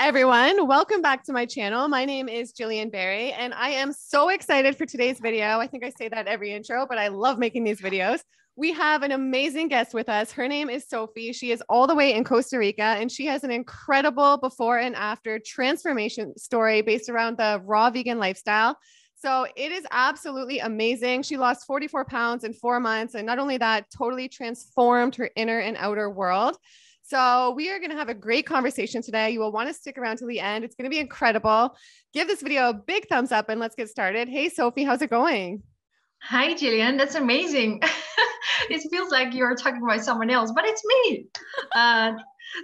everyone, welcome back to my channel. My name is Gillian and I am so excited for today's video. I think I say that every intro, but I love making these videos. We have an amazing guest with us. Her name is Sophie. She is all the way in Costa Rica, and she has an incredible before and after transformation story based around the raw vegan lifestyle. So it is absolutely amazing. She lost 44 pounds in 4 months. And not only that, totally transformed her inner and outer world. So we are going to have a great conversation today. You will want to stick around to the end. It's going to be incredible. Give this video a big thumbs up and let's get started. Hey, Sophie, how's it going? Hi, Gillian. That's amazing. It feels like you're talking about someone else, but it's me.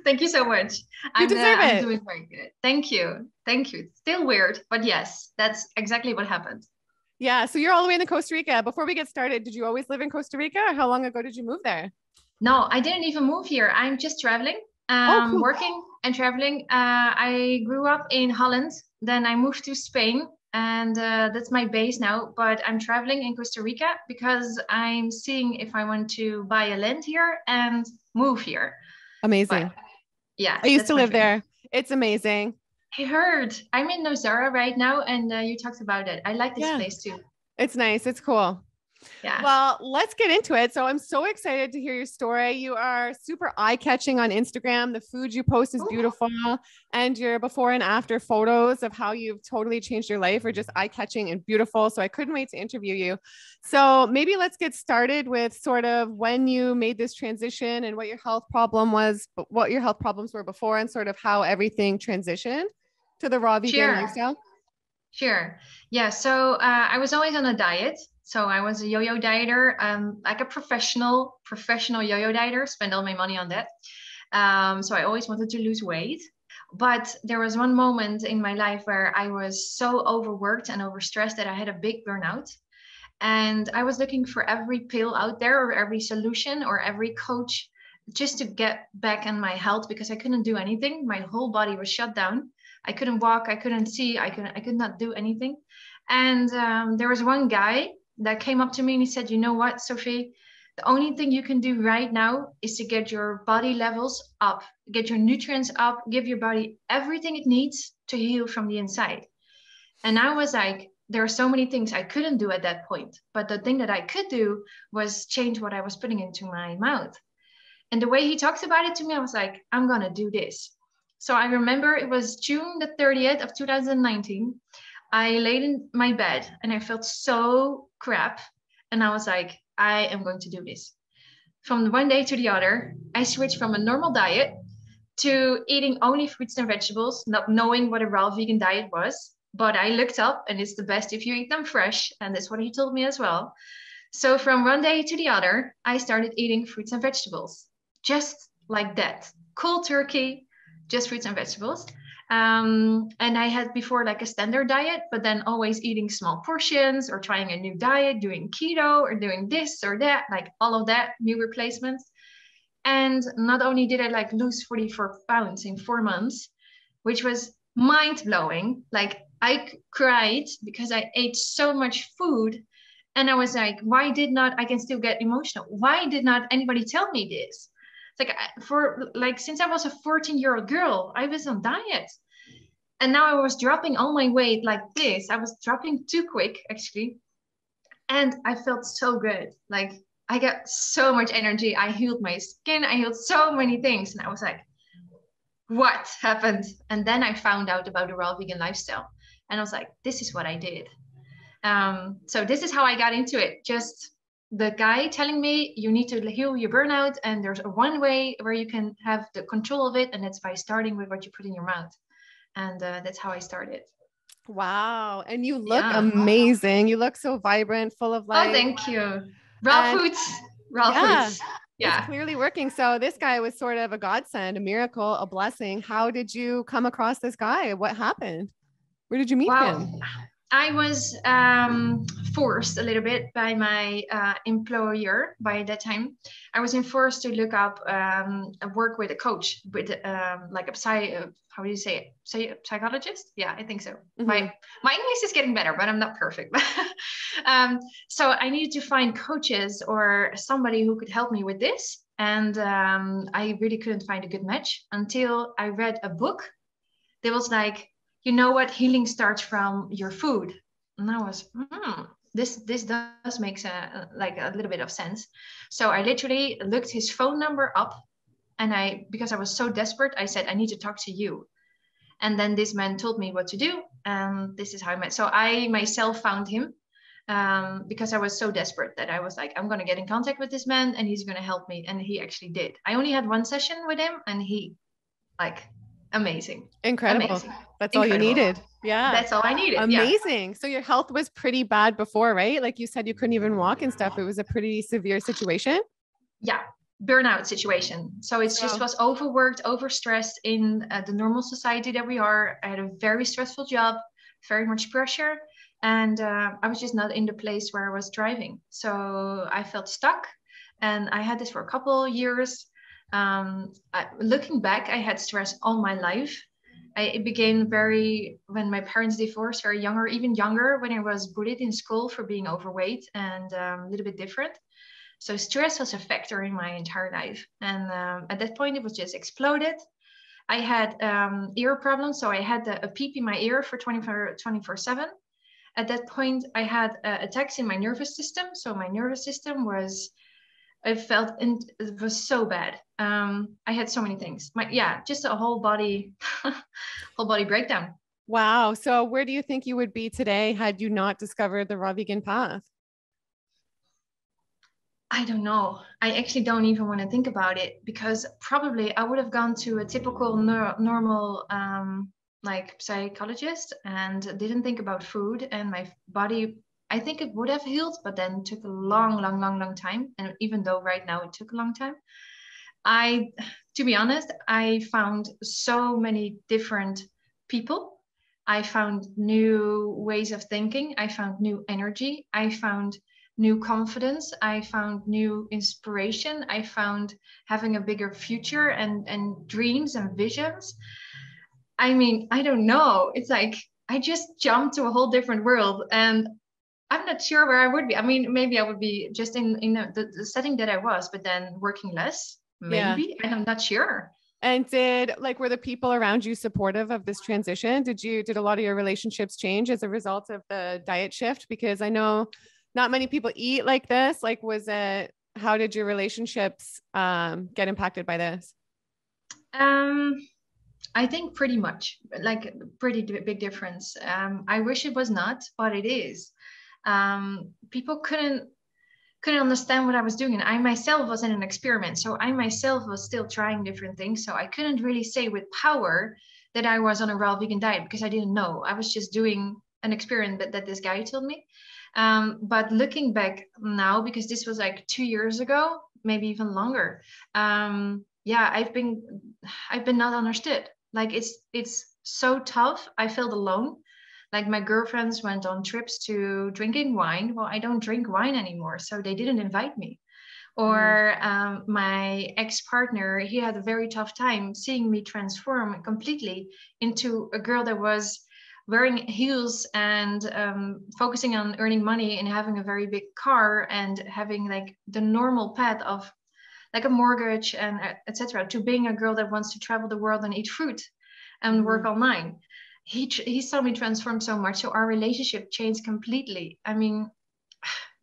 Thank you so much. You deserve it. I'm doing very good. Thank you. Thank you. Still weird, but yes, that's exactly what happened. Yeah. So you're all the way in Costa Rica. Before we get started, did you always live in Costa Rica, or how long ago did you move there? No, I didn't even move here. I'm just traveling, Cool. working and traveling. I grew up in Holland. Then I moved to Spain. And that's my base now, but I'm traveling in Costa Rica because I'm seeing if I want to buy a land here and move here. Amazing. But, yeah. I used to live there. It's amazing. I heard. I'm in Nozara right now, and you talked about it. I like this place too. It's nice. It's cool. Yeah. Well, let's get into it. So I'm so excited to hear your story. You are super eye-catching on Instagram. The food you post is beautiful, and your before and after photos of how you've totally changed your life are just eye-catching and beautiful. So I couldn't wait to interview you. So maybe let's get started with sort of when you made this transition and what your health problem was, what your health problems were before, and sort of how everything transitioned to the raw vegan lifestyle. Sure. Yeah. So I was always on a diet. So I was a yo-yo dieter, like a professional yo-yo dieter, spent all my money on that. So I always wanted to lose weight. But there was one moment in my life where I was so overworked and overstressed that I had a big burnout. And I was looking for every pill out there or every solution or every coach just to get back on my health because I couldn't do anything. My whole body was shut down. I couldn't walk. I couldn't see. I could not do anything. And there was one guy that came up to me and he said, you know what, Sophie, the only thing you can do right now is to get your body levels up, get your nutrients up, give your body everything it needs to heal from the inside. And I was like, there are so many things I couldn't do at that point. But the thing that I could do was change what I was putting into my mouth. And the way he talked about it to me, I was like, I'm going to do this. So I remember it was June the 30th of 2019. I laid in my bed and I felt so crap. And I was like, I am going to do this. From one day to the other, I switched from a normal diet to eating only fruits and vegetables, not knowing what a raw vegan diet was. But I looked up and it's the best if you eat them fresh. And that's what he told me as well. So from one day to the other, I started eating fruits and vegetables, just like that. Cold turkey, just fruits and vegetables. And I had before like a standard diet, but then always eating small portions or trying a new diet, doing keto or doing this or that, like all of that, new replacements. And not only did I like lose 44 pounds in 4 months, which was mind blowing. Like I cried because I ate so much food. And I was like, why did not, I can still get emotional. Why did not anybody tell me this? Like since I was a 14-year-old girl, I was on diet. And now I was dropping all my weight like this. I was dropping too quick, actually. And I felt so good. Like I got so much energy. I healed my skin. I healed so many things. And I was like, what happened? And then I found out about the raw vegan lifestyle. And I was like, this is what I did. So this is how I got into it. Just the guy telling me you need to heal your burnout, and there's one way where you can have the control of it, and it's by starting with what you put in your mouth. And that's how I started. Wow. And you look amazing. You look so vibrant, full of life. Oh, thank you. Raw foods. It's clearly working. So this guy was sort of a godsend, a miracle, a blessing. How did you come across this guy? What happened? Where did you meet him? I was forced a little bit by my employer by that time. I was forced to look up work with a coach, with like a how do you say it? Psychologist? Yeah, I think so. Mm-hmm. My English is getting better, but I'm not perfect. So I needed to find coaches or somebody who could help me with this. And I really couldn't find a good match until I read a book they was like, you know what, healing starts from your food. And I was, this does make like a little bit of sense. So I literally looked his phone number up, and because I was so desperate, I said, I need to talk to you. And then this man told me what to do, and this is how I met. So I myself found him, because I was so desperate that I was like, I'm going to get in contact with this man and he's going to help me. And he actually did. I only had one session with him, and he, like, amazing. Incredible. Amazing. That's all you needed. Yeah. That's all I needed. Amazing. So your health was pretty bad before, right? Like you said, you couldn't even walk and stuff. It was a pretty severe situation. Yeah. Burnout situation. So it's just was overworked, overstressed in the normal society that we are. I had a very stressful job, very much pressure. And I was just not in the place where I was thriving. So I felt stuck. And I had this for a couple of years. Looking back, I had stress all my life. It began when my parents divorced, very younger, even younger, when I was bullied in school for being overweight and a little bit different. So stress was a factor in my entire life. And at that point, it was just exploded. I had ear problems. So I had a peep in my ear for 24/7. At that point, I had attacks in my nervous system. So my nervous system was, it was so bad. I had so many things. Just a whole body, whole body breakdown. Wow. So where do you think you would be today had you not discovered the raw vegan path? I don't know. I actually don't even want to think about it, because probably I would have gone to a typical normal like psychologist and didn't think about food, and my body, I think it would have healed, but then took a long time. And even though right now it took a long time, to be honest, I found so many different people. I found new ways of thinking. I found new energy. I found new confidence. I found new inspiration. I found having a bigger future and dreams and visions. I mean, I don't know. It's like I just jumped to a whole different world, and I'm not sure where I would be. I mean, maybe I would be just in the setting that I was, but then working less, maybe. Yeah. I'm not sure. And were the people around you supportive of this transition? Did a lot of your relationships change as a result of the diet shift? Because I know not many people eat like this. Like, how did your relationships get impacted by this? I think pretty much, like, pretty big difference. I wish it was not, but it is. People couldn't understand what I was doing. And I myself was in an experiment. So I myself was still trying different things. So I couldn't really say with power that I was on a raw vegan diet, because I didn't know. I was just doing an experiment that this guy told me. But looking back now, because this was like 2 years ago, maybe even longer. I've been not understood. Like, it's so tough. I felt alone. Like, my girlfriends went on trips to drinking wine. Well, I don't drink wine anymore, so they didn't invite me. Or my ex-partner, he had a very tough time seeing me transform completely into a girl that was wearing heels and focusing on earning money and having a very big car and having like the normal path of like a mortgage and etc., to being a girl that wants to travel the world and eat fruit and work online. He saw me transform so much, so our relationship changed completely. I mean,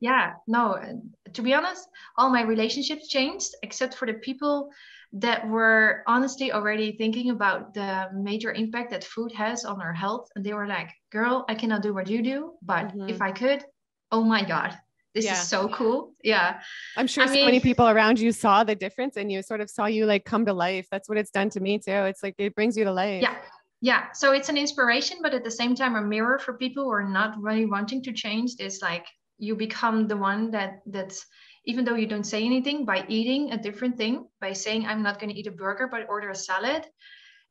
to be honest, all my relationships changed except for the people that were honestly already thinking about the major impact that food has on our health. And they were like, girl, I cannot do what you do, but if I could, oh my God, this is so cool. Yeah. I'm sure so many people around you saw the difference, and you sort of saw you like come to life. That's what it's done to me too. It's like, it brings you to life. Yeah. Yeah. So it's an inspiration, but at the same time, a mirror for people who are not really wanting to change. It's like, you become the one that's, even though you don't say anything, by eating a different thing, by saying, I'm not going to eat a burger, but order a salad,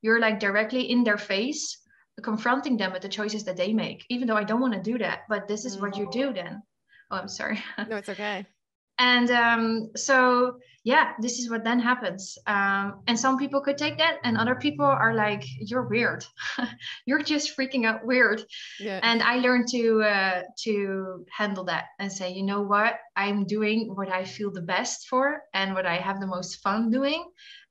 you're like directly in their face, confronting them with the choices that they make, even though I don't want to do that, but this is what you do then. Oh, I'm sorry. No, it's okay. And this is what then happens. And some people could take that, and other people are like, you're weird. You're just freaking out weird. Yeah. And I learned to handle that and say, you know what, I'm doing what I feel the best for and what I have the most fun doing.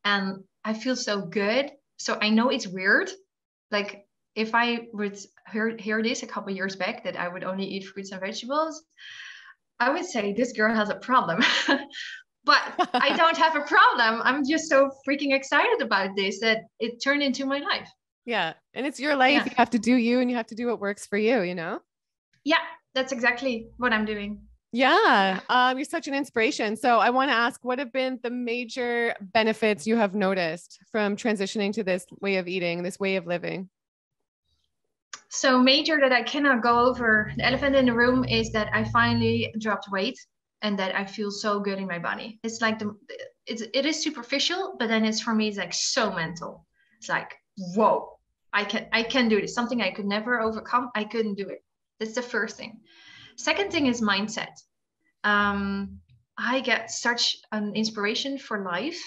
And I feel so good. So I know it's weird, Like if I would hear this a couple of years back, that I would only eat fruits and vegetables, I would say this girl has a problem. But I don't have a problem. I'm just so freaking excited about this that it turned into my life. Yeah. And it's your life. Yeah. You have to do you and you have to do what works for you, you know? Yeah, that's exactly what I'm doing. Yeah. You're such an inspiration. So I want to ask, what have been the major benefits you have noticed from transitioning to this way of eating, this way of living? So major that I cannot go over, the elephant in the room, is that I finally dropped weight and that I feel so good in my body. It's like it is superficial, but then it's for me, it's like so mental. It's like, whoa, I can do this. Something I could never overcome. I couldn't do it. That's the first thing. Second thing is mindset. I get such an inspiration for life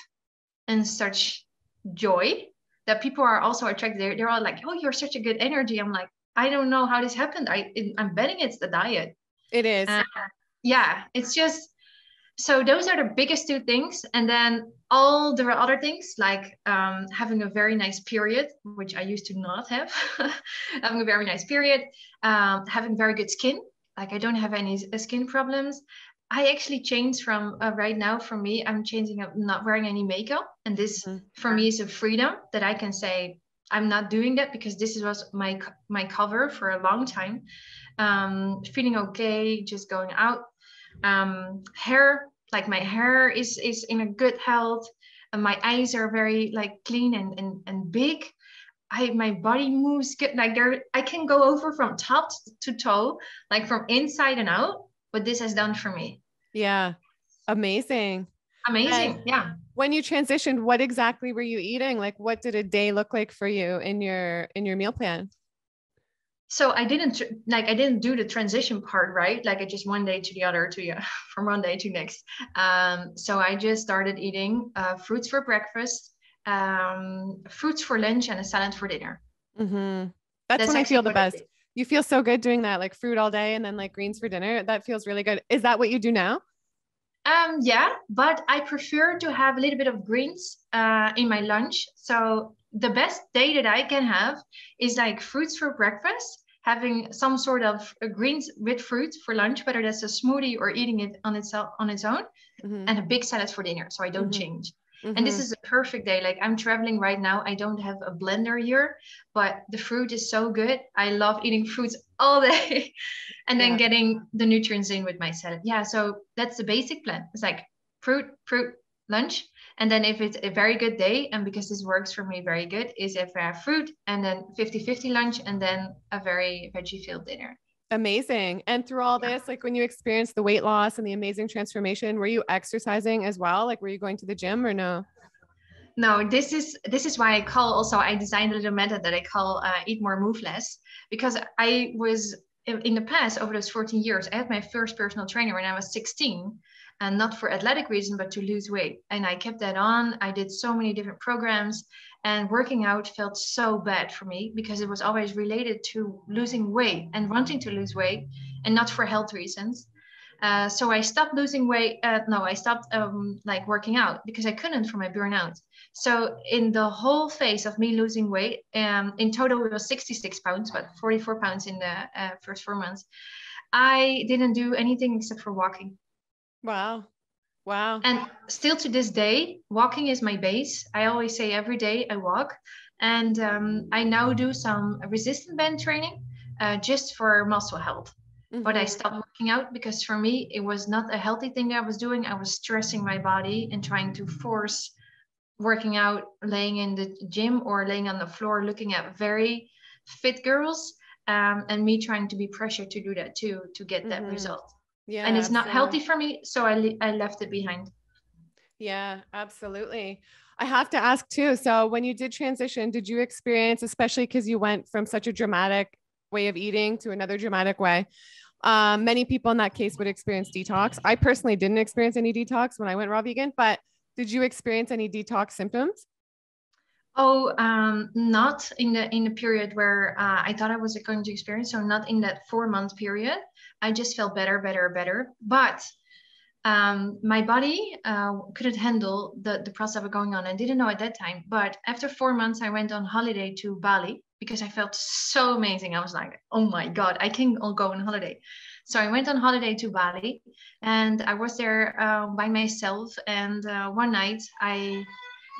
and such joy that people are also attracted. They're all like, oh, you're such a good energy. I'm like, I don't know how this happened. I'm betting it's the diet. It is. Yeah, it's just, so those are the biggest two things. And then all the other things, like having a very nice period, which I used to not have, having a very nice period, having very good skin. Like I don't have any skin problems. I actually changed from right now, for me, I'm changing up not wearing any makeup. And this for me is a freedom that I can say, I'm not doing that because this was my cover for a long time. Feeling okay, just going out. Hair, like my hair is in a good health, and my eyes are very like clean and big. My body moves good, like there I can go over from top to toe, like from inside and out, what this has done for me. Yeah. Amazing. Amazing. Yeah. When you transitioned, what exactly were you eating? Like what did a day look like for you in your meal plan? So I didn't do the transition part, right? Like I just one day to the other to from one day to next. So I just started eating fruits for breakfast, fruits for lunch, and a salad for dinner. Mm-hmm. That's when I feel the best. You feel so good doing that, like fruit all day and then like greens for dinner. That feels really good. Is that what you do now? Yeah, but I prefer to have a little bit of greens in my lunch. So the best day that I can have is like fruits for breakfast, having some sort of greens with fruit for lunch, whether that's a smoothie or eating it on its own, and a big salad for dinner. So I don't change. And this is a perfect day. Like I'm traveling right now. I don't have a blender here, but the fruit is so good. I love eating fruits all day and then getting the nutrients in with my salad. Yeah. So that's the basic plan. It's like fruit, lunch. And then if it's a very good day, and because this works for me very good, is if I have fruit and then 50-50 lunch and then a very veggie filled dinner. Amazing. And through all this, like when you experienced the weight loss and the amazing transformation, were you exercising as well? Like, were you going to the gym or no? No, this is why I designed a little method that I call Eat More, Move Less, because I was in the past, over those 14 years, I had my first personal trainer when I was 16, and not for athletic reason, but to lose weight. And I kept that on. I did so many different programs, and working out felt so bad for me because it was always related to losing weight and wanting to lose weight and not for health reasons. So I stopped losing weight. No, I stopped like working out because I couldn't for my burnout. So in the whole phase of me losing weight, in total it was 66 pounds, but 44 pounds in the first 4 months. I didn't do anything except for walking. Wow. Wow. And still to this day, walking is my base. I always say every day I walk. And I now do some resistant band training just for muscle health. But I stopped working out because for me, it was not a healthy thing that I was doing. I was stressing my body and trying to force working out, laying in the gym or laying on the floor, looking at very fit girls, and me trying to be pressured to do that too, to get that result. Yeah. And it's not healthy for me. So I left it behind. Yeah, absolutely. I have to ask too. So when you did transition, did you experience, especially because you went from such a dramatic way of eating to another dramatic way? Many people in that case would experience detox. I personally didn't experience any detox when I went raw vegan, but did you experience any detox symptoms? Oh, not in the period where I thought I was going to experience. So not in that 4-month period. I just felt better. But my body couldn't handle the process of going on. I didn't know at that time. But after 4 months, I went on holiday to Bali. because I felt so amazing. I was like, oh my God, I can go on holiday. So I went on holiday to Bali, and I was there by myself. And one night I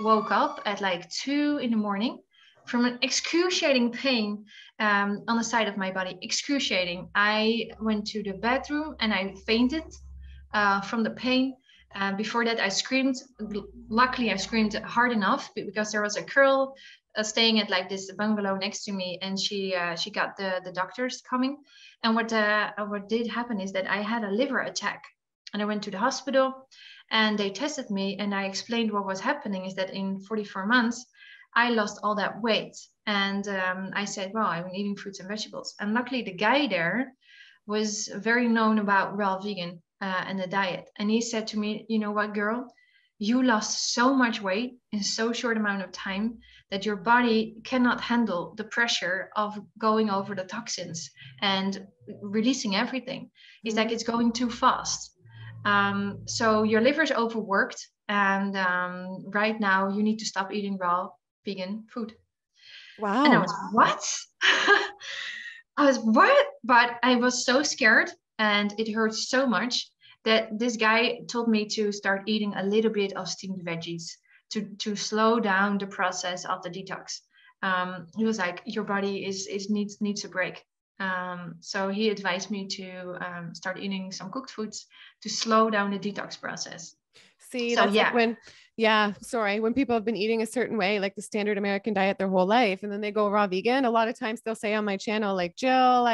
woke up at like 2 in the morning from an excruciating pain on the side of my body. Excruciating. I went to the bathroom and I fainted from the pain. Before that, I screamed. Luckily, I screamed hard enough because there was a girl staying at like this bungalow next to me, and she got the doctors coming. And what did happen is that I had a liver attack, and I went to the hospital, and they tested me, and I explained what was happening is that in 44 months, I lost all that weight. And I said, well, I'm eating fruits and vegetables. And luckily, the guy there was very known about raw vegan and the diet. And he said to me, you know what, girl, you lost so much weight in so short amount of time that your body cannot handle the pressure of going over the toxins and releasing everything. It's like it's going too fast. So your liver's overworked, and right now you need to stop eating raw vegan food. Wow. And I was, what? I was, what? But I was so scared, and it hurt so much that this guy told me to start eating a little bit of steamed veggies to slow down the process of the detox. He was like, your body needs a break. So he advised me to start eating some cooked foods to slow down the detox process. See, So, that's like when people have been eating a certain way, like the standard American diet their whole life, and then they go raw vegan. A lot of times they'll say on my channel, like, Jill,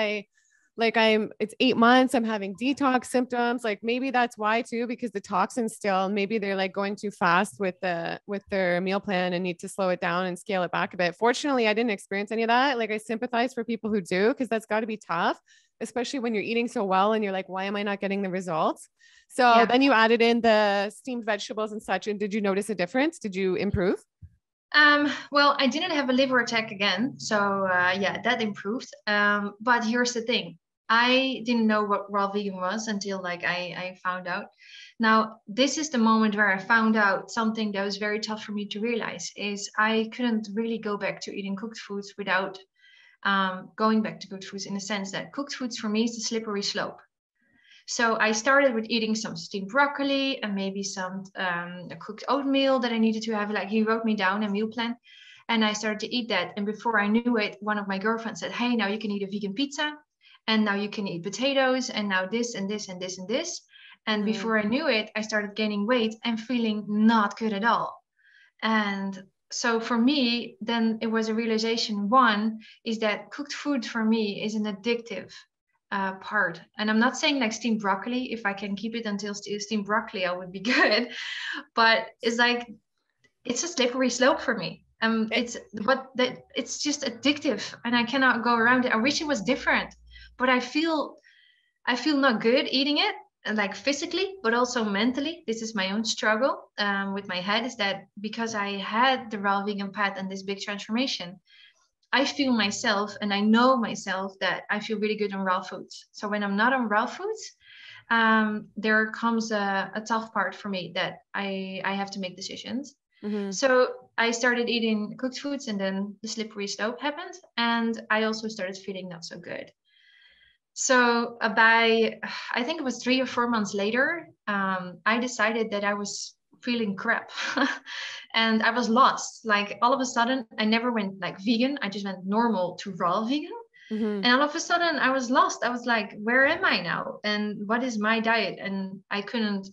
it's 8 months, I'm having detox symptoms. Like maybe that's why too, because the toxins still, maybe they're like going too fast with their meal plan and need to slow it down and scale it back a bit. Fortunately, I didn't experience any of that. Like I sympathize for people who do, because that's got to be tough, especially when you're eating so well and you're like, why am I not getting the results? So then you added in the steamed vegetables and such. And did you notice a difference? Did you improve? Well, I didn't have a liver attack again. So that improved. But here's the thing. I didn't know what raw vegan was until like I found out. Now, this is the moment where I found out something that was very tough for me to realize is I couldn't really go back to eating cooked foods without going back to cooked foods, in the sense that cooked foods for me is the slippery slope. So I started with eating some steamed broccoli and maybe some cooked oatmeal that I needed to have. Like he wrote me down a meal plan, and I started to eat that. And before I knew it, one of my girlfriends said, hey, now you can eat a vegan pizza, and now you can eat potatoes, and now this and this and this and this. And before I knew it, I started gaining weight and feeling not good at all. And so for me, then it was a realization. One is that cooked food for me is an addictive part. And I'm not saying like steamed broccoli, if I can keep it until steamed broccoli, I would be good. But it's like, it's a slippery slope for me. It's just addictive, and I cannot go around it. I wish it was different, but I feel not good eating it, like physically, but also mentally. This is my own struggle with my head, is that because I had the raw vegan path and this big transformation, I feel myself, and I know myself, that I feel really good on raw foods. So when I'm not on raw foods, there comes a tough part for me that I have to make decisions. So I started eating cooked foods, and then the slippery slope happened, and I also started feeling not so good. So by, I think it was 3 or 4 months later, I decided that I was feeling crap and I was lost. Like all of a sudden, I never went like vegan. I just went normal to raw vegan. And all of a sudden I was lost. I was like, where am I now? And what is my diet? And I couldn't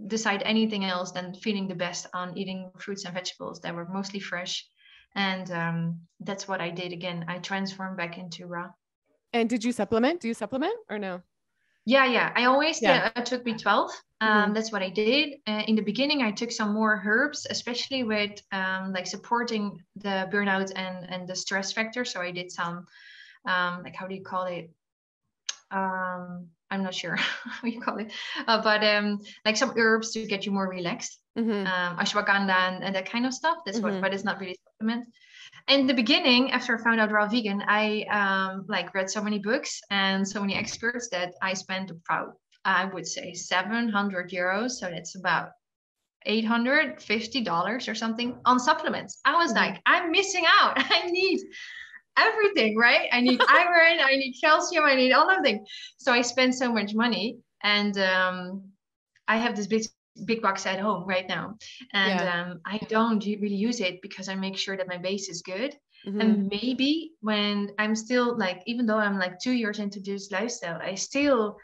decide anything else than feeling the best on eating fruits and vegetables that were mostly fresh. And that's what I did again. I transformed back into raw. And did you supplement? Do you supplement or no? Yeah. I always took B12. That's what I did. In the beginning, I took some more herbs, especially with like supporting the burnout and the stress factor. So I did some, like, how do you call it? I'm not sure how you call it, but like some herbs to get you more relaxed. Ashwagandha and that kind of stuff. That's what, but it's not really supplement. In the beginning, after I found out raw vegan, I like read so many books and so many experts that I spent about, I would say, 700 euros. So that's about $850 or something on supplements. I was like, I'm missing out. everything, right? I need iron, I need calcium, I need all of things. So I spend so much money, and I have this big box at home right now, and Yeah. I don't really use it because I make sure that my base is good. Mm-hmm. And maybe when I'm still like, even though I'm like 2 years into this lifestyle, I still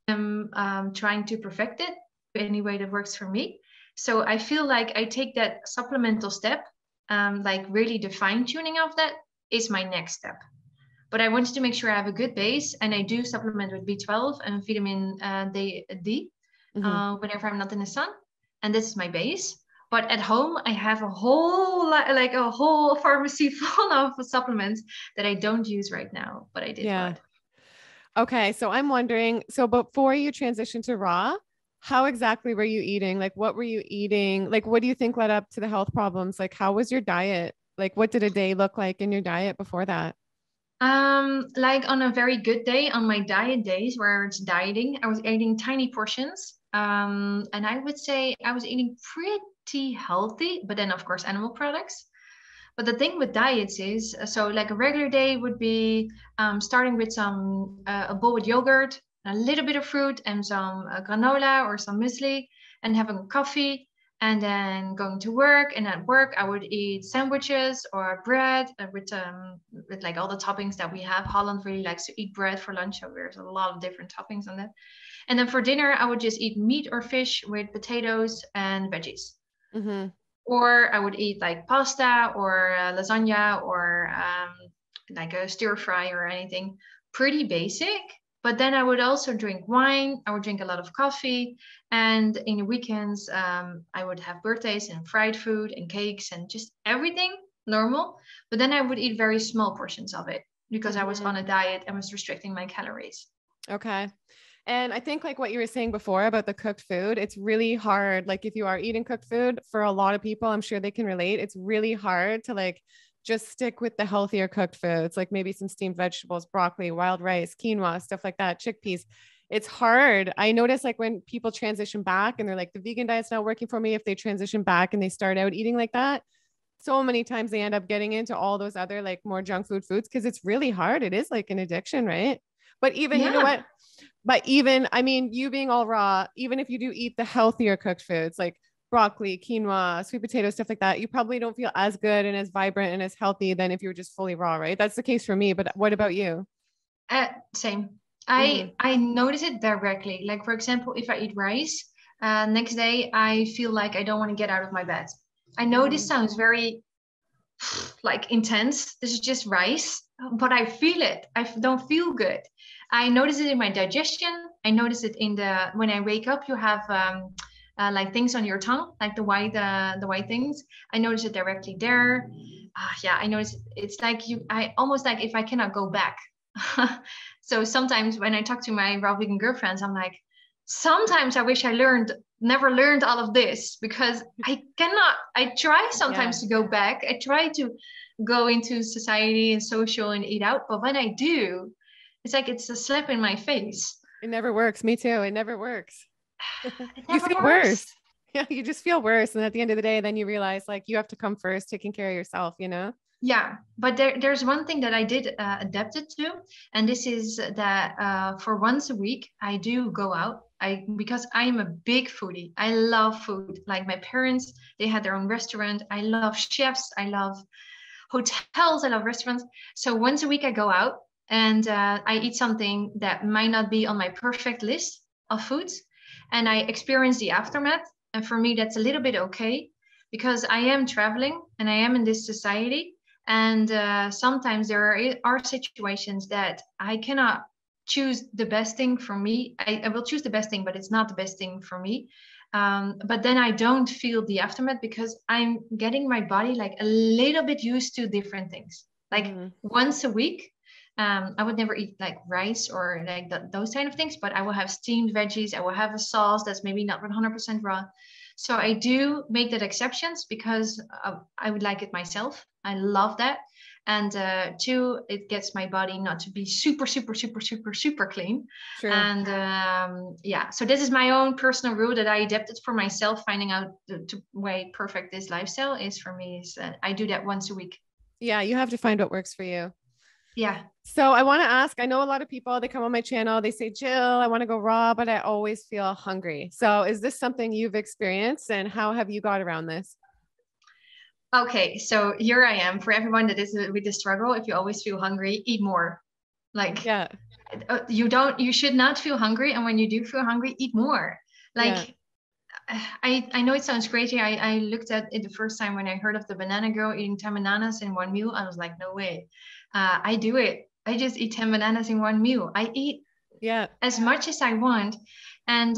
am trying to perfect it any way that works for me. So I feel like I take that supplemental step, like really the fine tuning of that is my next step. But I wanted to make sure I have a good base, and I do supplement with B12 and vitamin D Mm-hmm. whenever I'm not in the sun, and this is my base. But at home, I have a whole like a whole pharmacy full of supplements that I don't use right now, but I did Yeah. buy. Okay. So I'm wondering, so before you transitioned to raw, how exactly were you eating? Like, what were you eating? Like, what do you think led up to the health problems? Like, how was your diet? Like, what did a day look like in your diet before that? Like on a very good day, on my diet days where it's dieting, I was eating tiny portions. And I would say I was eating pretty healthy, but then of course animal products. But the thing with diets is, so like a regular day would be starting with some a bowl with yogurt, a little bit of fruit, and some granola or some muesli, and having coffee, and then going to work. And at work, I would eat sandwiches or bread with like all the toppings that we have. Holland really likes to eat bread for lunch, so there's a lot of different toppings on that. And then for dinner, I would just eat meat or fish with potatoes and veggies. Mm-hmm. Or I would eat like pasta or lasagna or like a stir fry or anything pretty basic. But then I would also drink wine. I would drink a lot of coffee. And in the weekends, I would have birthdays and fried food and cakes and just everything normal. But then I would eat very small portions of it because I was Mm-hmm. on a diet and was restricting my calories. Okay. And I think like what you were saying before about the cooked food, it's really hard. Like if you are eating cooked food, for a lot of people, I'm sure they can relate. It's really hard to like just stick with the healthier cooked foods, like maybe some steamed vegetables, broccoli, wild rice, quinoa, stuff like that, chickpeas. It's hard. I notice like when people transition back and they're like, the vegan diet's not working for me. If they transition back and they start out eating like that, so many times they end up getting into all those other like more junk food foods because it's really hard. It is like an addiction, right? But even, you know Yeah. what? But even, I mean, you being all raw, even if you do eat the healthier cooked foods like broccoli, quinoa, sweet potatoes, stuff like that, you probably don't feel as good and as vibrant and as healthy than if you were just fully raw, right? That's the case for me. But what about you? Same. Mm-hmm. I notice it directly. Like for example, if I eat rice, next day I feel like I don't want to get out of my bed. I know Mm-hmm. this sounds very like intense. This is just rice, but I feel it. Don't feel good. I notice it in my digestion. I notice it in the when I wake up. You have like things on your tongue, like the white things. I notice it directly there. Yeah, I notice it's like you. I almost like if I cannot go back. So sometimes when I talk to my raw vegan girlfriends, I'm like, sometimes I wish I never learned all of this because I cannot. I try Yeah, sometimes to go back. I try to go into society and social and eat out, but when I do, it's like it's a slap in my face. it never works. Me too. It never works. It You never feel works. worse. Yeah, you just feel worse. And at the end of the day, then you realize like you have to come first, taking care of yourself, you know? Yeah, but there's one thing that I did adapt it to, and this is that for once a week I do go out. I because I am a big foodie. I love food. Like my parents, they had their own restaurant. I love chefs. I love hotels. I love restaurants. So once a week I go out and I eat something that might not be on my perfect list of foods, and I experience the aftermath. And for me, that's a little bit okay because I am traveling and I am in this society. And sometimes are situations that I cannot choose the best thing for me. I will choose the best thing, but it's not the best thing for me. But then I don't feel the aftermath because I'm getting my body like a little bit used to different things. Like Mm-hmm. once a week, I would never eat like rice or like those kind of things, but I will have steamed veggies. I will have a sauce that's maybe not 100% raw. So I do make that exceptions because I would like it myself. I love that. And two, it gets my body not to be super, super, super, super, super clean. True. And yeah, so this is my own personal rule that I adapted for myself. Finding out the way perfect this lifestyle is for me is I do that once a week. Yeah, you have to find what works for you. Yeah. So I want to ask, I know a lot of people, they come on my channel, they say, Jill, I want to go raw, but I always feel hungry. So is this something you've experienced, and how have you got around this? Okay, so here I am. For everyone that is with the struggle, if you always feel hungry, eat more. Like Yeah. you should not feel hungry. And when you do feel hungry, eat more. Yeah. Like I know it sounds crazy. I looked at it the first time when I heard of the banana girl eating 10 bananas in one meal. I was like, no way. I do it. I just eat 10 bananas in one meal. I eat Yeah. as much as I want. And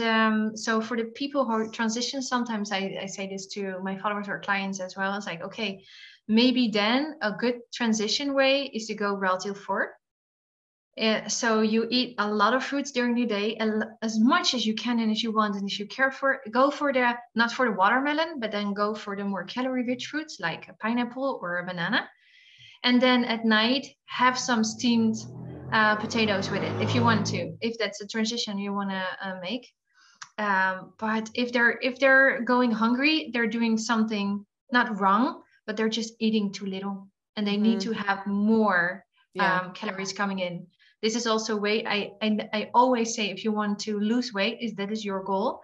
so for the people who transition, sometimes I say this to my followers or clients as well. It's like, okay, maybe then a good transition way is to go raw till 4. So you eat a lot of fruits during the day, as much as you can and as you want, and as you care for, go for the, not for the watermelon, but then go for the more calorie rich fruits like a pineapple or a banana. And then at night, have some steamed potatoes with it if you want to, if that's a transition you want to make. But if they're going hungry, they're doing something not wrong, but they're just eating too little, and they need to have more Yeah. calories coming in. This is also weight. I always say, if you want to lose weight, is that is your goal,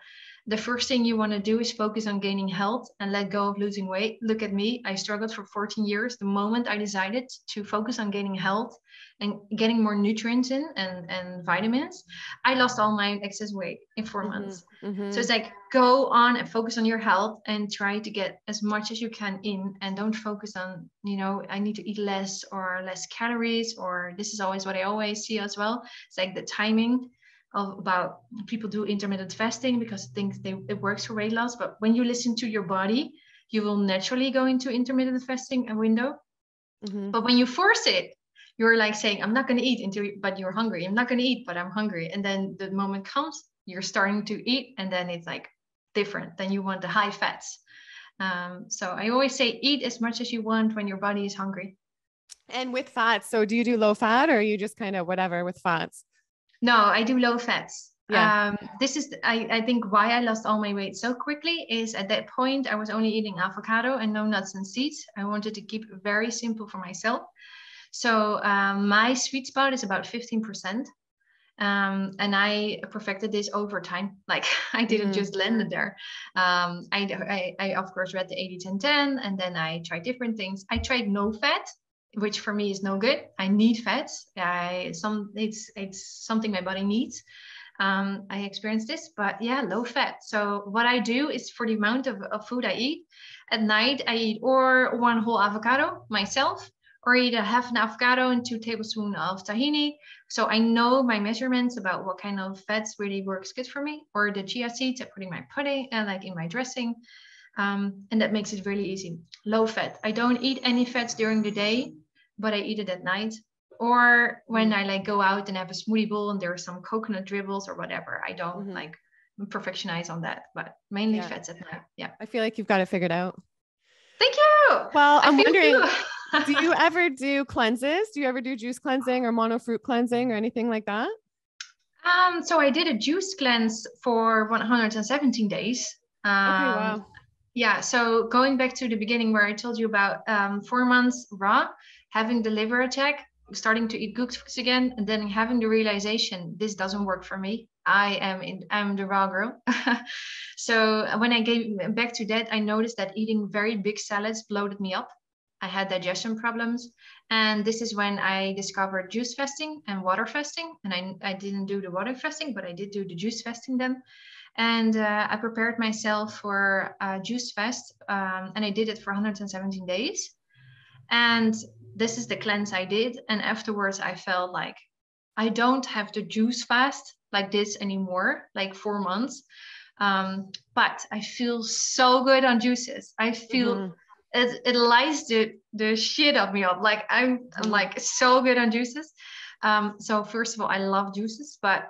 the first thing you want to do is focus on gaining health and let go of losing weight. Look at me. I struggled for 14 years. The moment I decided to focus on gaining health and getting more nutrients in and vitamins, I lost all my excess weight in 4 months. So it's like, go on and focus on your health and try to get as much as you can in, and don't focus on, I need to eat less or less calories, or this is always what I always see as well. It's like the timing about people do intermittent fasting because it works for weight loss. But when you listen to your body, you will naturally go into intermittent fasting a window. But when you force it, you're like saying, I'm not going to eat but you're hungry. I'm not going to eat, but I'm hungry. And then the moment comes, you're starting to eat, and then it's like different. Then you want the high fats. So I always say, eat as much as you want when your body is hungry. And with fats, so do you do low fat, or are you just kind of whatever with fats? No, I do low fats. Yeah. This is, I think, why I lost all my weight so quickly is at that point, I was only eating avocado and no nuts and seeds. I wanted to keep it very simple for myself. So my sweet spot is about 15%. And I perfected this over time. Like, I didn't just land it there. I of course read the 80-10-10, and then I tried different things. I tried no fat, which for me is no good. I need fats. It's something my body needs. I experienced this, but yeah, low fat. So what I do is, for the amount of food I eat at night, I eat or one whole avocado myself, or eat a half an avocado and 2 tablespoons of tahini. So I know my measurements about what kind of fats really works good for me, or the chia seeds I put in my pudding and like in my dressing. And that makes it really easy. Low fat. I don't eat any fats during the day, but I eat it at night. Or when I like go out and have a smoothie bowl and there are some coconut dribbles or whatever. I don't like perfectionize on that, but mainly fats at night. Yeah. I feel like you've got it figured out. Thank you. Well, I'm wondering, you. do you ever do cleanses? Do you ever do juice cleansing or mono fruit cleansing or anything like that? So I did a juice cleanse for 117 days. Okay, wow. Yeah, so going back to the beginning where I told you about 4 months raw, having the liver attack, starting to eat good foods again, and then having the realization this doesn't work for me. I'm the raw girl. So when I gave back to that, I noticed that eating very big salads bloated me up. I had digestion problems. And this is when I discovered juice fasting and water fasting. And I didn't do the water fasting, but I did do the juice fasting then. And I prepared myself for a juice fast, and I did it for 117 days. And this is the cleanse I did. And afterwards, I felt like I don't have to juice fast like this anymore, like 4 months. But I feel so good on juices. I feel it lights the shit of me up. Like I'm like so good on juices. So first of all, I love juices, but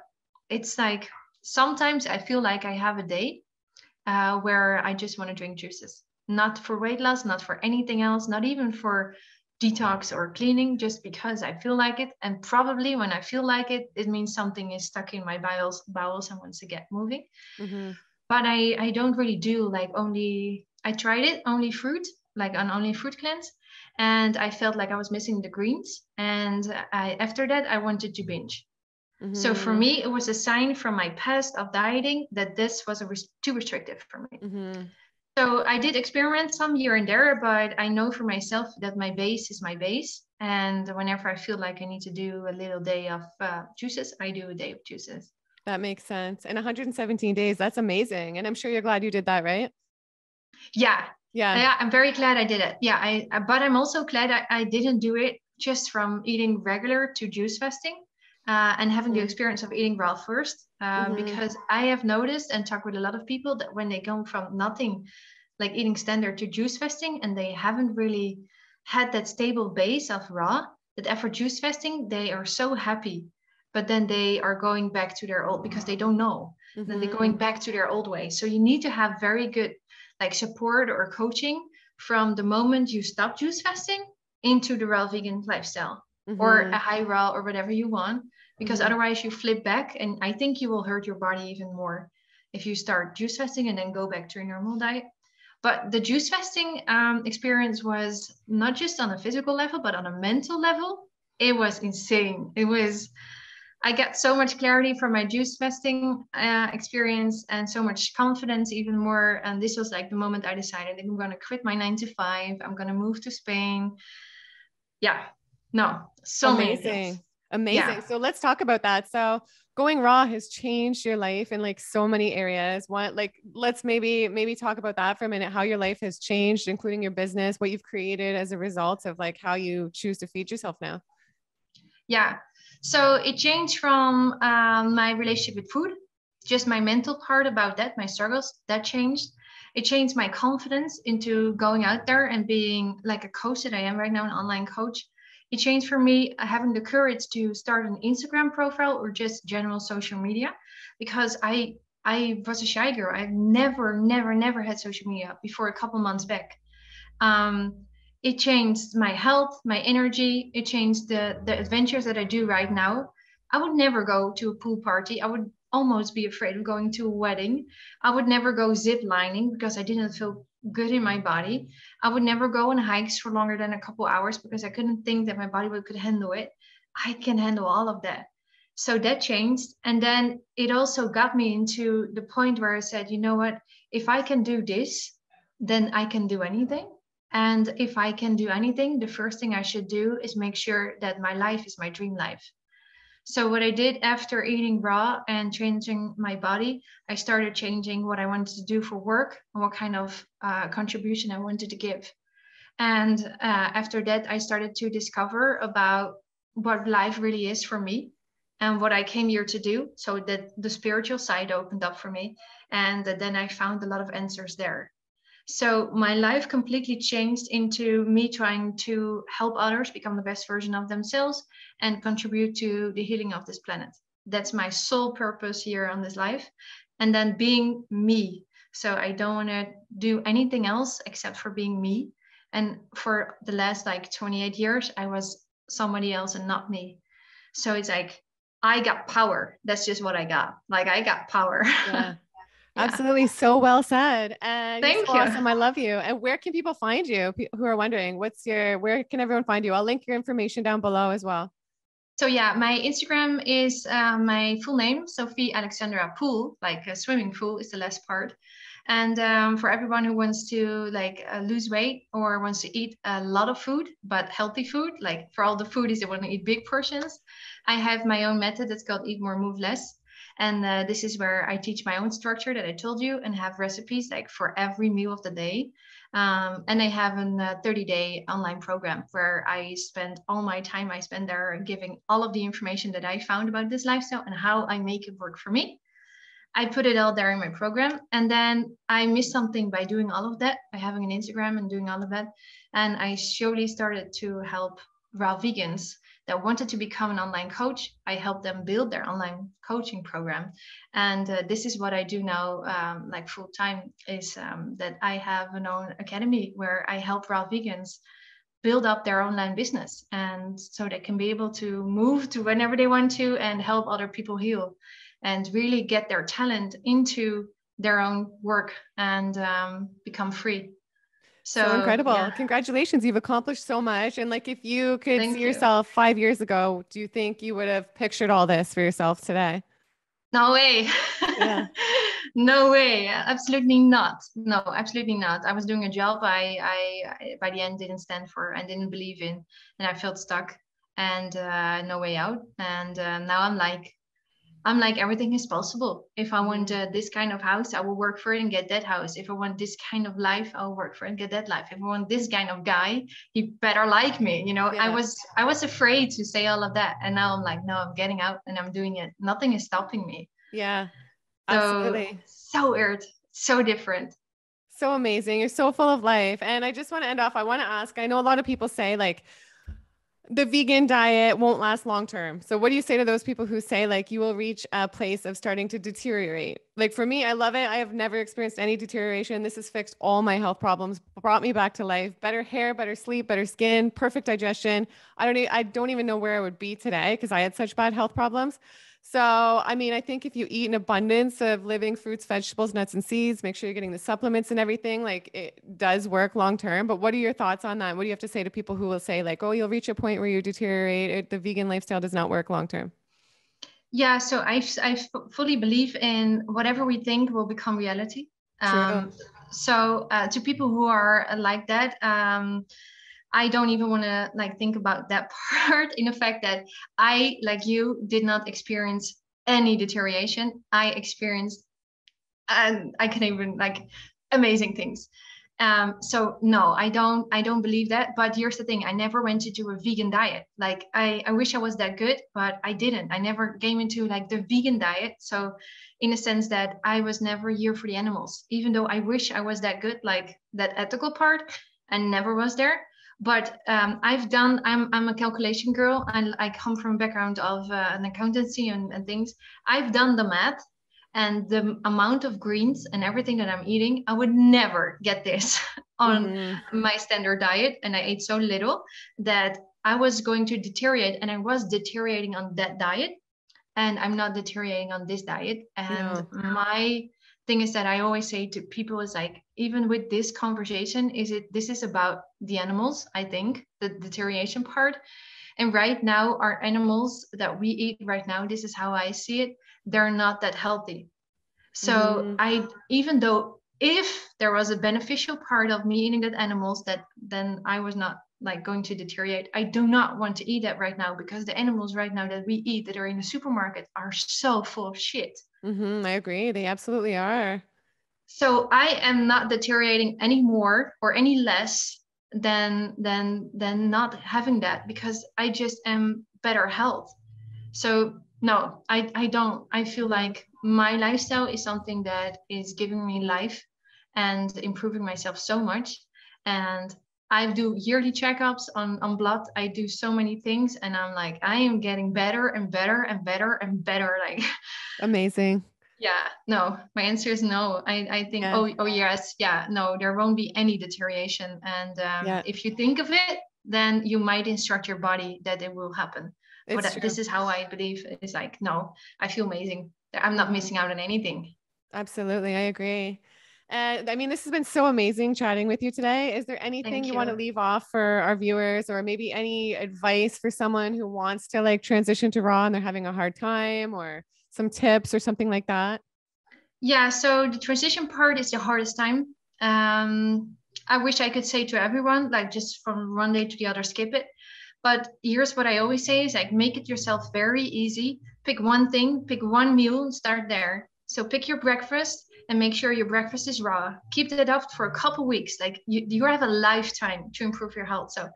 it's like, sometimes I feel like I have a day where I just want to drink juices, not for weight loss, not for anything else, not even for detox or cleaning, just because I feel like it. And probably when I feel like it, it means something is stuck in my bowels and wants to get moving. But I don't really do like I tried it only fruit, like an only fruit cleanse. and I felt like I was missing the greens. And after that, I wanted to binge. So for me, it was a sign from my past of dieting that this was too restrictive for me. So I did experiment some here and there, but I know for myself that my base is my base. And whenever I feel like I need to do a little day of juices, I do a day of juices. That makes sense. And 117 days, that's amazing. And I'm sure you're glad you did that, right? Yeah. Yeah. I'm very glad I did it. Yeah. But I'm also glad I didn't do it just from eating regular to juice fasting. And having the experience of eating raw first, because I have noticed and talked with a lot of people that when they go from nothing like eating standard to juice fasting and they haven't really had that stable base of raw, that after juice fasting, they are so happy, but then they are going back to their old, because they don't know, then they're going back to their old way. So you need to have very good like support or coaching from the moment you stop juice fasting into the raw vegan lifestyle. Or a high raw or whatever you want, because otherwise you flip back, and I think you will hurt your body even more if you start juice fasting and then go back to your normal diet. But the juice fasting experience was not just on a physical level, but on a mental level. It was insane. I got so much clarity from my juice fasting experience and so much confidence even more. And this was like the moment I decided I'm going to quit my 9 to 5. I'm going to move to Spain. Yeah. No, so amazing. many things. Amazing. Yeah. So let's talk about that. So going raw has changed your life in like so many areas. Let's maybe talk about that for a minute, how your life has changed, including your business, what you've created as a result of like how you choose to feed yourself now. Yeah. So it changed from my relationship with food, just my mental part about that, my struggles, that changed. It changed my confidence into going out there and being like a coach that I am right now, an online coach. It changed for me having the courage to start an Instagram profile or just general social media, because I was a shy girl. I've never had social media before a couple months back. It changed my health, my energy. It changed the adventures that I do right now. I would never go to a pool party. I would almost be afraid of going to a wedding. I would never go zip lining because I didn't feel good in my body. I would never go on hikes for longer than a couple hours because I couldn't think that my body could handle it. I can handle all of that. So that changed. And then it also got me into the point where I said, you know what, if I can do this, then I can do anything. And if I can do anything, the first thing I should do is make sure that my life is my dream life. So what I did after eating raw and changing my body, I started changing what I wanted to do for work and what kind of contribution I wanted to give. And after that, I started to discover about what life really is for me and what I came here to do. So that the spiritual side opened up for me. And then I found a lot of answers there. So my life completely changed into me trying to help others become the best version of themselves and contribute to the healing of this planet. That's my sole purpose here on this life. And then being me. So I don't want to do anything else except for being me. And for the last like 28 years, I was somebody else and not me. So it's like, I got power. That's just what I got. Like I got power. Yeah. Yeah. Absolutely. So well said. And Thank you're so you. awesome. I love you. And where can people find you who are wondering where can everyone find you? I'll link your information down below as well. So yeah, my Instagram is my full name, Sophie Alexandra Pool, like a swimming pool is the last part. And for everyone who wants to like lose weight or wants to eat a lot of food, but healthy food, like for all the foodies that want to eat big portions, I have my own method that's called Eat More, Move Less. And this is where I teach my own structure that I told you and have recipes like for every meal of the day. And I have a 30-day online program where I spend all my time I spend there giving all of the information that I found about this lifestyle and how I make it work for me. I put it all there in my program. And then I missed something by doing all of that, by having an Instagram and doing all of that. And I slowly started to help raw vegans that wanted to become an online coach. I help them build their online coaching program. And this is what I do now, like full time, is that I have an own academy where I help raw vegans build up their online business. And so they can be able to move to whenever they want to and help other people heal and really get their talent into their own work and become free. So So incredible. yeah, Congratulations. You've accomplished so much. And like, if you could see thank you. yourself 5 years ago, do you think you would have pictured all this for yourself today? No way. Yeah. No way. Absolutely not. No, absolutely not. I was doing a job I by the end didn't stand for and didn't believe in, and I felt stuck and no way out. And now I'm like, everything is possible. If I want Mhm. this kind of house, I will work for it and get that house. If I want this kind of life, I'll work for it and get that life. If I want this kind of guy, he better like me. I Yeah. was afraid to say all of that, and now I'm like, no, I'm getting out and I'm doing it. Nothing is stopping me. Yeah. So Absolutely. so weird, so different. So amazing. You're so full of life. And I just want to end off. I want to ask, I know a lot of people say like the vegan diet won't last long term. So what do you say to those people who say like you will reach a place of starting to deteriorate? Like for me, I love it. I have never experienced any deterioration. This has fixed all my health problems, brought me back to life, better hair, better sleep, better skin, perfect digestion. I don't even know where I would be today because I had such bad health problems. So, I mean, I think if you eat an abundance of living fruits, vegetables, nuts, and seeds, make sure you're getting the supplements and everything, like it does work long term. But what are your thoughts on that? What do you have to say to people who will say, like, oh, you'll reach a point where you deteriorate, the vegan lifestyle does not work long term? Yeah, so fully believe in whatever we think will become reality. True. So to people who are like that, I don't even want to like think about that part, in the fact that I, like you, did not experience any deterioration. I experienced, and I can even like, amazing things. So no, I don't believe that. But here's the thing: I never went to do a vegan diet. Like I wish I was that good, but I didn't. I never came into like the vegan diet. So in a sense that I was never here for the animals, even though I wish I was that good, like that ethical part, and never was there. But I'm a calculation girl, and I come from a background of an accountancy and things. I've done the math, and the amount of greens and everything that I'm eating, I would never get this on Hmm. my standard diet. And I ate so little that I was going to deteriorate, and I was deteriorating on that diet. And I'm not deteriorating on this diet. And No. my thing is that I always say to people is like, even with this conversation, this is about the animals, I think, the deterioration part. And right now, our animals that we eat right now, this is how I see it, they're not that healthy. So Hmm. even though if there was a beneficial part of me eating that animals, that then I was not like going to deteriorate. I do not want to eat that right now, because the animals right now that we eat that are in the supermarket are so full of shit. Hmm. I agree. They absolutely are. So I am not deteriorating any more or any less than not having that, because I just am better health. So no, I don't. I feel Hmm. like my lifestyle is something that is giving me life and improving myself so much. And I do yearly checkups on blood. I do so many things, and I'm like, I am getting better and better and better and better. Like, Amazing. yeah, no, my answer is no. I think, Yeah. oh yes, yeah, no, there won't be any deterioration. And Yeah. if you think of it, then you might instruct your body that it will happen. But It's true. this is how I believe. It's like, no, I feel amazing. I'm not Hmm. missing out on anything. Absolutely. I agree. And I mean, this has been so amazing chatting with you today. Is there anything Thank you want you. to leave off for our viewers, or maybe any advice for someone who wants to like transition to raw and they're having a hard time, or some tips or something like that? Yeah, so the transition part is the hardest time. I wish I could say to everyone, like, just from one day to the other, skip it. But here's what I always say is like, make it yourself very easy. Pick one thing, pick one meal, and start there. So pick your breakfast and make sure your breakfast is raw. Keep that up for a couple weeks. Like, you have a lifetime to improve your health. So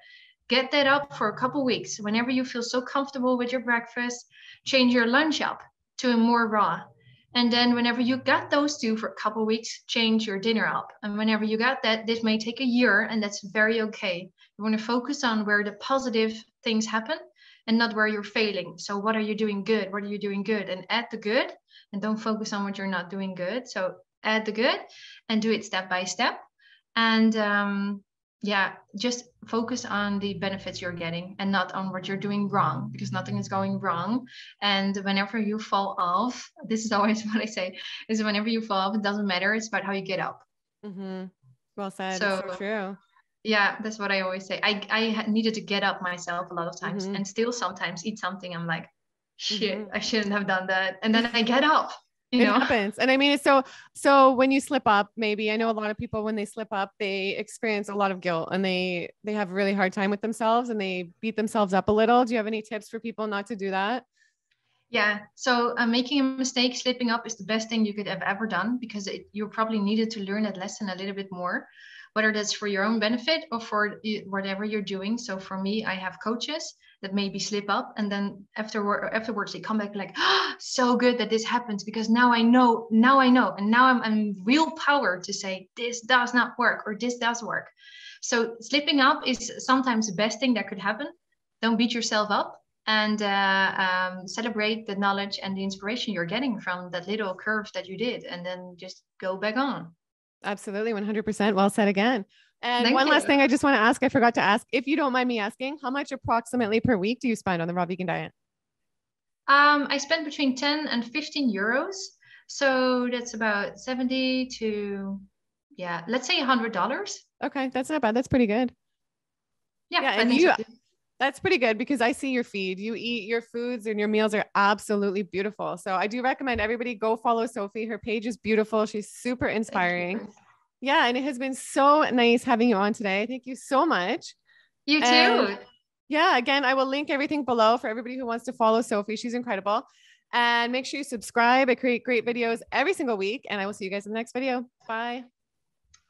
get that up for a couple weeks. Whenever you feel so comfortable with your breakfast, change your lunch up to a more raw. And then whenever you got those two for a couple weeks, change your dinner up. And whenever you got that, this may take a year, and that's very okay. You want to focus on where the positive things happen and not where you're failing. So what are you doing good? What are you doing good? And add the good, and don't focus on what you're not doing good. So add the good and do it step by step. And yeah, just focus on the benefits you're getting and not on what you're doing wrong, because nothing is going wrong. And whenever you fall off, this is always what I say, is whenever you fall off, it doesn't matter. It's about how you get up. Hmm. Well said. So So true. yeah, that's what I always say. I needed to get up myself a lot of times, Mm-hmm. and still sometimes eat something. I'm like, shit, Mm-hmm. I shouldn't have done that. And then I get up, you It know. happens. And I mean, it's so when you slip up, maybe I know a lot of people when they slip up, they experience a lot of guilt and they have a really hard time with themselves and they beat themselves up a little. Do you have any tips for people not to do that? Yeah. So making a mistake, slipping up is the best thing you could have ever done, because you probably needed to learn that lesson a little bit more, whether that's for your own benefit or for whatever you're doing. So for me, I have coaches that maybe slip up, and then afterwards they come back like, oh, so good that this happens, because now I know, and now I'm real power to say this does not work or this does work. So slipping up is sometimes the best thing that could happen. Don't beat yourself up, and celebrate the knowledge and the inspiration you're getting from that little curve that you did, and then just go back on. Absolutely. 100%. Well said again. And Thank one last you. thing I just want to ask, I forgot to ask, if you don't mind me asking, how much approximately per week do you spend on the raw vegan diet? I spent between 10 and 15 euros. So that's about 70 to, yeah, let's say $100. Okay. That's not bad. That's pretty good. Yeah, Yeah. I And think so you, too. that's pretty good because I see your feed. You eat your foods and your meals are absolutely beautiful. So I do recommend everybody go follow Sophie. Her page is beautiful. She's super Thank inspiring. you. Yeah. And it has been so nice having you on today. Thank you so much. You And too. yeah, again, I will link everything below for everybody who wants to follow Sophie. She's incredible. And make sure you subscribe. I create great videos every single week. And I will see you guys in the next video. Bye.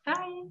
Bye.